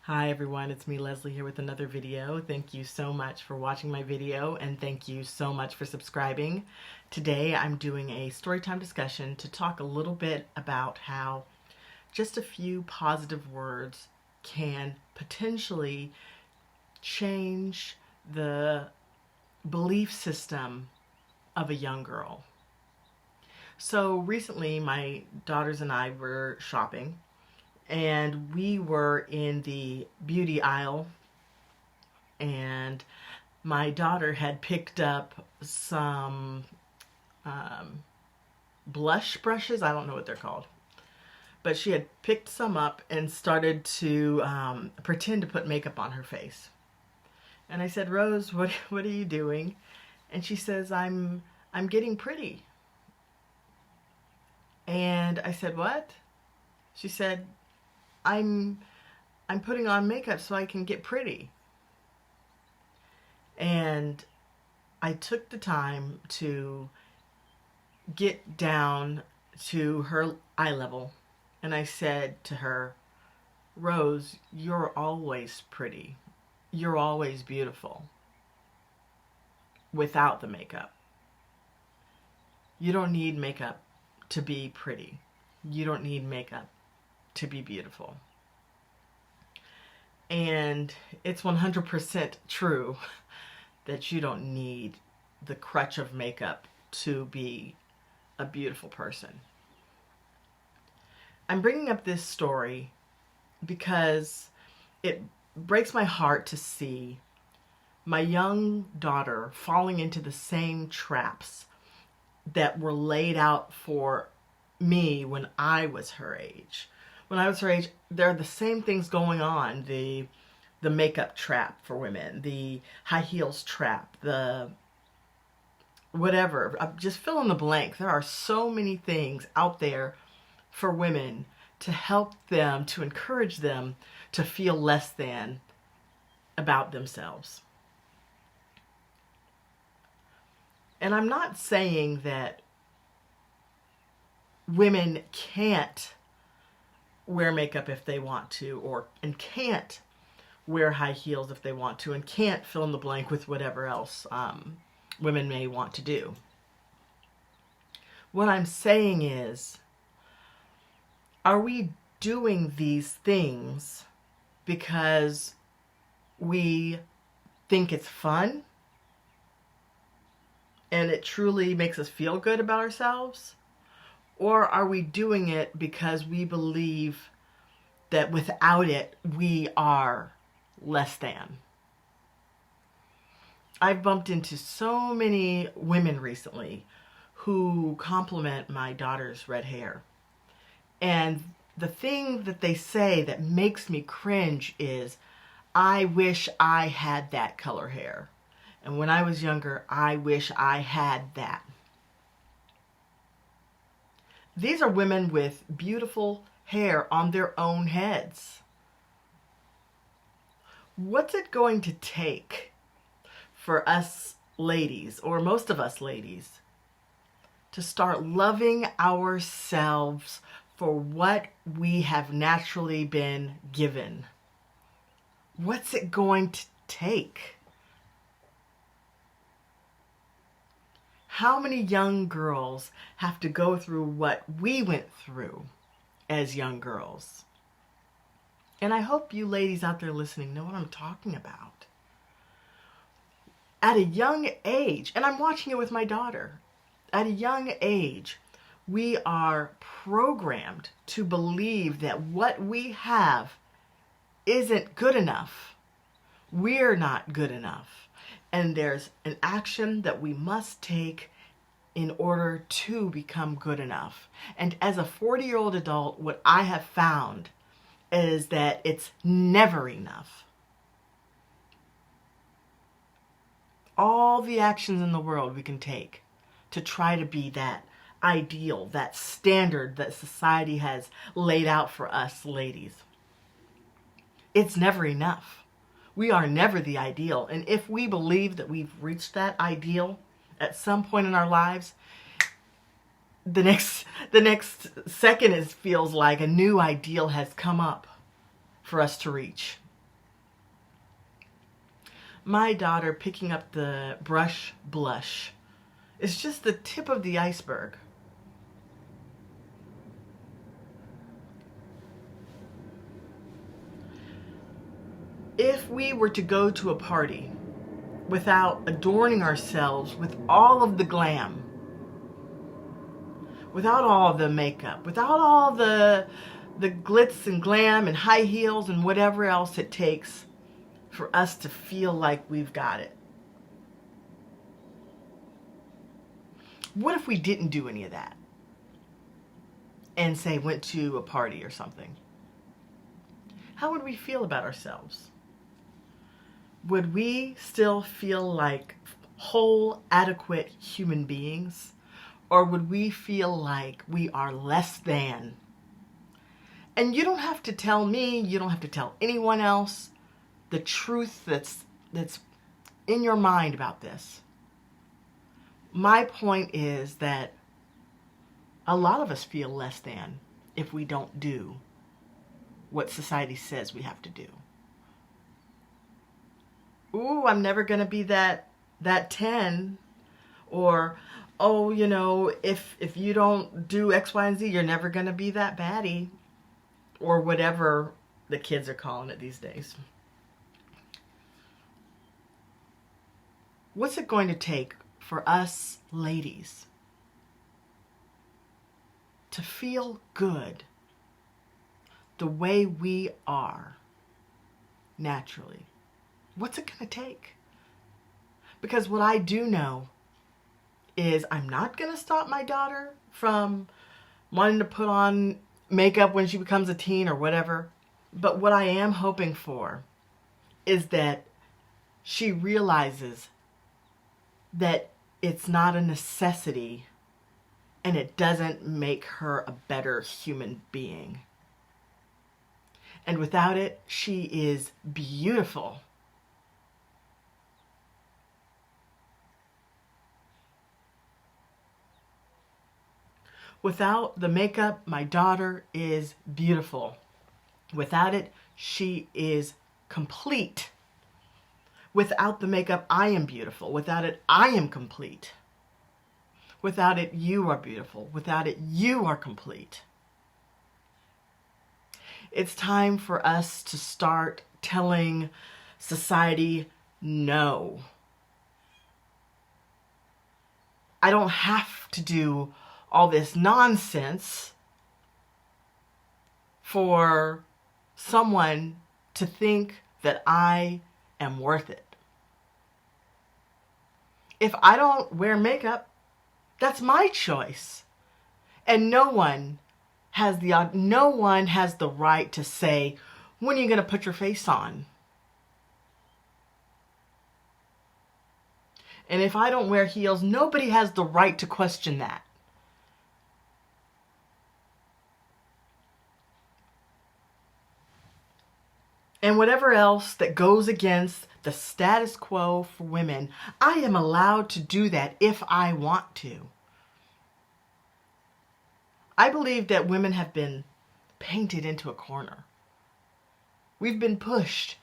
Hi everyone, it's me Leslie here with another video. Thank you so much for watching my video and thank you so much for subscribing. Today I'm doing a storytime discussion to talk a little bit about how just a few positive words can potentially change the belief system of a young girl. So recently my daughters and I were shopping and we were in the beauty aisle, and my daughter had picked up some blush brushes. I don't know what they're called, but she had picked some up and started to pretend to put makeup on her face. And I said, "Rose, what are you doing?" And she says, I'm getting pretty." And I said, "What?" She said, I'm putting on makeup so I can get pretty." And I took the time to get down to her eye level and I said to her, "Rose, you're always pretty. You're always beautiful without the makeup. You don't need makeup to be pretty. You don't need makeup to be beautiful." And it's 100% true that you don't need the crutch of makeup to be a beautiful person. I'm bringing up this story because it breaks my heart to see my young daughter falling into the same traps that were laid out for me when I was her age. When I was her age, there are the same things going on. The makeup trap for women, the high heels trap, the whatever. Just fill in the blank. There are so many things out there for women to help them, to encourage them to feel less than about themselves. And I'm not saying that women can't wear makeup if they want to, and can't wear high heels if they want to, and can't fill in the blank with whatever else women may want to do. What I'm saying is, are we doing these things because we think it's fun and it truly makes us feel good about ourselves? Or are we doing it because we believe that without it, we are less than? I've bumped into so many women recently who compliment my daughter's red hair. And the thing that they say that makes me cringe is, "I wish I had that color hair. And when I was younger, I wish I had that." These are women with beautiful hair on their own heads. What's it going to take for us ladies, or most of us ladies, to start loving ourselves for what we have naturally been given? What's it going to take? How many young girls have to go through what we went through as young girls? And I hope you ladies out there listening know what I'm talking about. At a young age, and I'm watching it with my daughter, at a young age, we are programmed to believe that what we have isn't good enough. We're not good enough. And there's an action that we must take in order to become good enough. And as a 40-year-old adult, what I have found is that it's never enough. All the actions in the world we can take to try to be that ideal, that standard that society has laid out for us ladies, it's never enough. We are never the ideal. And if we believe that we've reached that ideal at some point in our lives, the next second feels like a new ideal has come up for us to reach. my daughter picking up the brush blush is just the tip of the iceberg. If we were to go to a party without adorning ourselves with all of the glam, without all the makeup, without all the glitz and glam and high heels and whatever else it takes for us to feel like we've got it. What if we didn't do any of that and say went to a party or something? How would we feel about ourselves? Would we still feel like whole, adequate human beings? Or would we feel like we are less than? And you don't have to tell me, you don't have to tell anyone else the truth that's in your mind about this. My point is that a lot of us feel less than if we don't do what society says we have to do. Ooh, I'm never going to be that 10. Or, oh, you know, if you don't do X, Y, and Z, you're never going to be that baddie. Or whatever the kids are calling it these days. What's it going to take for us ladies to feel good the way we are naturally? What's it going to take? Because what I do know is I'm not going to stop my daughter from wanting to put on makeup when she becomes a teen or whatever. But what I am hoping for is that she realizes that it's not a necessity and it doesn't make her a better human being. And without it, she is beautiful. Without the makeup, my daughter is beautiful. Without it, she is complete. Without the makeup, I am beautiful. Without it, I am complete. Without it, you are beautiful. Without it, you are complete. It's time for us to start telling society no. I don't have to do all this nonsense for someone to think that I am worth it. If I don't wear makeup, that's my choice. And no one has the right to say, when are you going to put your face on? And if I don't wear heels, nobody has the right to question that. And whatever else that goes against the status quo for women, I am allowed to do that if I want to. I believe that women have been painted into a corner. We've been pushed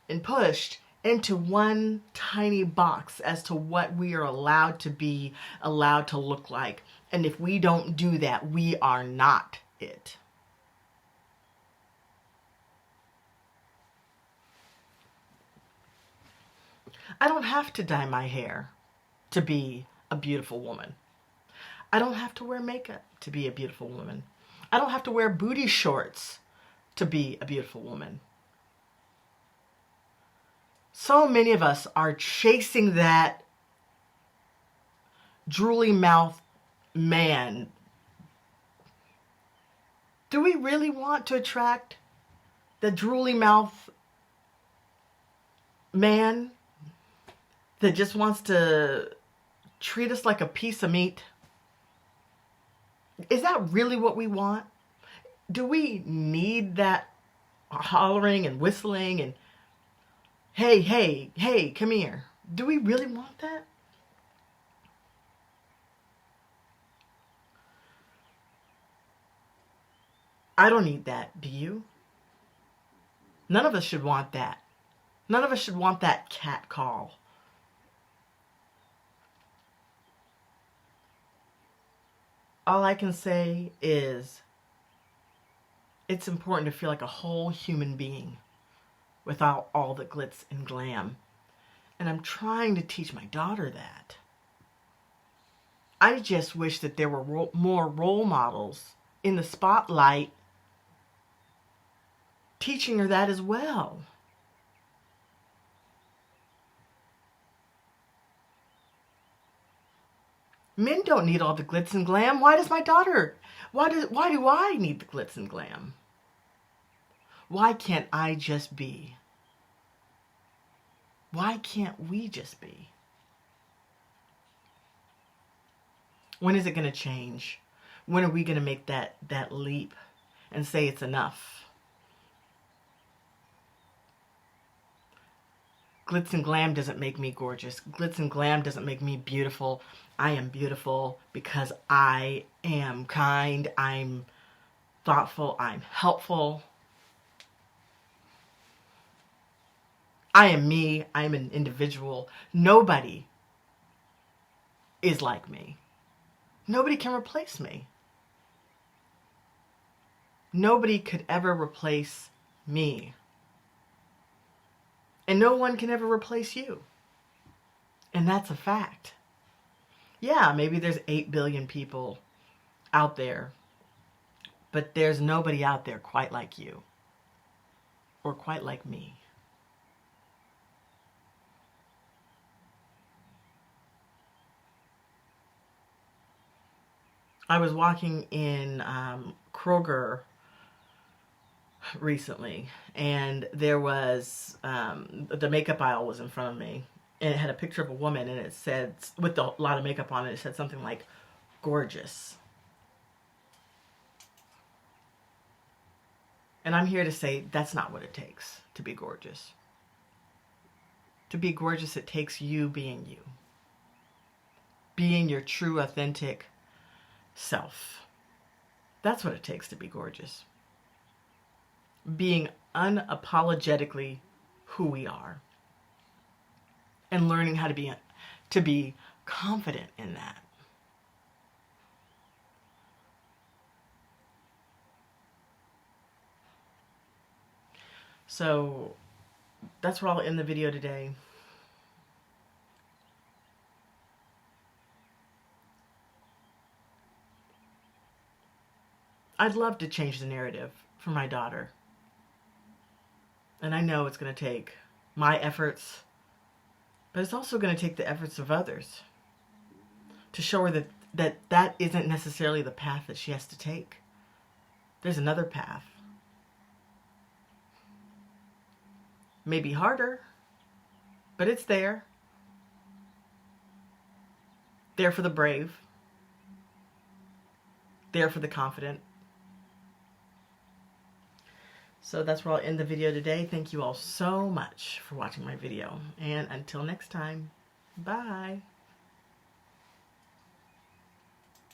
and pushed into one tiny box as to what we are allowed to be, allowed to look like. And if we don't do that, we are not it. I don't have to dye my hair to be a beautiful woman. I don't have to wear makeup to be a beautiful woman. I don't have to wear booty shorts to be a beautiful woman. So many of us are chasing that drooly mouth man. Do we really want to attract the drooly mouth man that just wants to treat us like a piece of meat? Is that really what we want? Do we need that hollering and whistling and hey, hey, hey, come here? Do we really want that? I don't need that. Do you? None of us should want that. None of us should want that cat call. All I can say is it's important to feel like a whole human being without all the glitz and glam. And I'm trying to teach my daughter that. I just wish that there were more role models in the spotlight teaching her that as well. Men don't need all the glitz and glam. Why does my daughter? Why do I need the glitz and glam? Why can't I just be? Why can't we just be? When is it going to change? When are we going to make that leap and say it's enough? Glitz and glam doesn't make me gorgeous. Glitz and glam doesn't make me beautiful. I am beautiful because I am kind, I'm thoughtful, I'm helpful. I am me, I'm an individual. Nobody is like me. Nobody can replace me. Nobody could ever replace me. And no one can ever replace you. And that's a fact. Yeah, maybe there's 8 billion people out there, but there's nobody out there quite like you or quite like me. I was walking in Kroger recently, and there was the makeup aisle was in front of me, and it had a picture of a woman, and it said, with a lot of makeup on it, it said something like gorgeous. And I'm here to say that's not what it takes to be gorgeous. To be gorgeous, it takes you being you, being your true, authentic self. That's what it takes to be gorgeous. Being unapologetically who we are and learning how to be confident in that. So that's where I'll end the video today. I'd love to change the narrative for my daughter. And I know it's going to take my efforts, but it's also going to take the efforts of others to show her that isn't necessarily the path that she has to take. There's another path. Maybe harder, but it's there. There for the brave. There for the confident. So that's where I'll end the video today. Thank you all so much for watching my video. And until next time, bye.